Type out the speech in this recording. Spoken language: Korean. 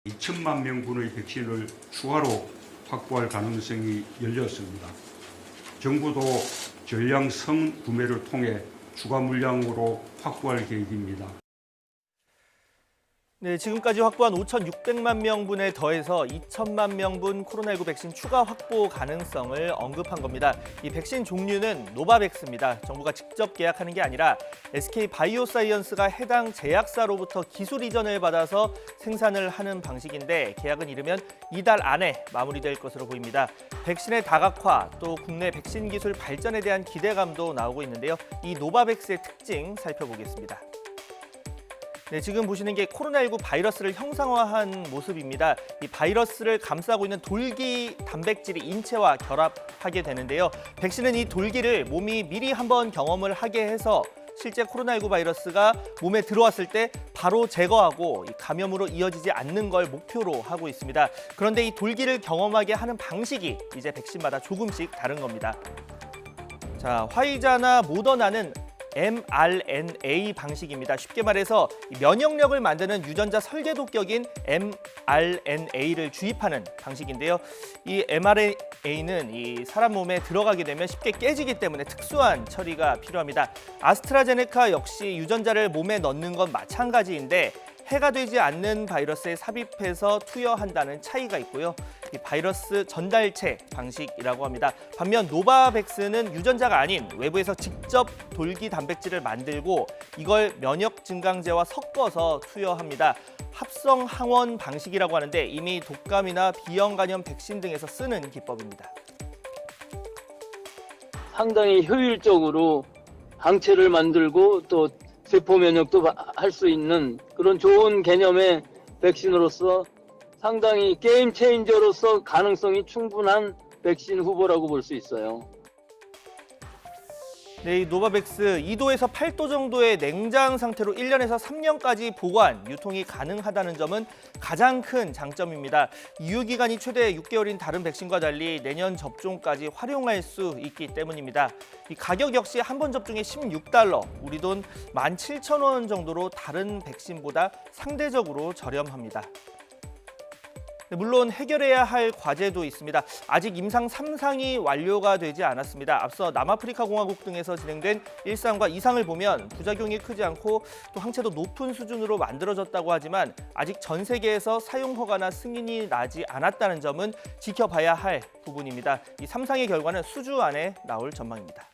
2천만 명분의 백신을 추가로 확보할 가능성이 열렸습니다. 정부도 전량 성구매를 통해 추가 물량으로 확보할 계획입니다. 네, 지금까지 확보한 5,600만 명분에 더해서 2천만 명분 코로나19 백신 추가 확보 가능성을 언급한 겁니다. 이 백신 종류는 노바백스입니다. 정부가 직접 계약하는 게 아니라 SK바이오사이언스가 해당 제약사로부터 기술 이전을 받아서 생산을 하는 방식인데 계약은 이르면 이달 안에 마무리될 것으로 보입니다. 백신의 다각화, 또 국내 백신 기술 발전에 대한 기대감도 나오고 있는데요. 이 노바백스의 특징 살펴보겠습니다. 네, 지금 보시는 게 코로나19 바이러스를 형상화한 모습입니다. 이 바이러스를 감싸고 있는 돌기 단백질이 인체와 결합하게 되는데요. 백신은 이 돌기를 몸이 미리 한번 경험을 하게 해서 실제 코로나19 바이러스가 몸에 들어왔을 때 바로 제거하고 감염으로 이어지지 않는 걸 목표로 하고 있습니다. 그런데 이 돌기를 경험하게 하는 방식이 이제 백신마다 조금씩 다른 겁니다. 자, 화이자나 모더나는 mRNA 방식입니다. 쉽게 말해서 면역력을 만드는 유전자 설계도격인 mRNA를 주입하는 방식인데요. 이 mRNA는 이 사람 몸에 들어가게 되면 쉽게 깨지기 때문에 특수한 처리가 필요합니다. 아스트라제네카 역시 유전자를 몸에 넣는 건 마찬가지인데 해가 되지 않는 바이러스에 삽입해서 투여한다는 차이가 있고요. 이 바이러스 전달체 방식이라고 합니다. 반면 노바백스는 유전자가 아닌 외부에서 직접 돌기 단백질을 만들고 이걸 면역 증강제와 섞어서 투여합니다. 합성 항원 방식이라고 하는데 이미 독감이나 비형 간염 백신 등에서 쓰는 기법입니다. 상당히 효율적으로 항체를 만들고 또 세포 면역도 할 수 있는 그런 좋은 개념의 백신으로서 상당히 게임 체인저로서 가능성이 충분한 백신 후보라고 볼 수 있어요. 네, 이 노바백스 2도에서 8도 정도의 냉장 상태로 1년에서 3년까지 보관, 유통이 가능하다는 점은 가장 큰 장점입니다. 유효기간이 최대 6개월인 다른 백신과 달리 내년 접종까지 활용할 수 있기 때문입니다. 이 가격 역시 한 번 접종에 $16, 우리 돈 17,000원 정도로 다른 백신보다 상대적으로 저렴합니다. 물론 해결해야 할 과제도 있습니다. 아직 임상 3상이 완료가 되지 않았습니다. 앞서 남아프리카 공화국 등에서 진행된 1상과 2상을 보면 부작용이 크지 않고 또 항체도 높은 수준으로 만들어졌다고 하지만 아직 전 세계에서 사용 허가나 승인이 나지 않았다는 점은 지켜봐야 할 부분입니다. 이 3상의 결과는 수주 안에 나올 전망입니다.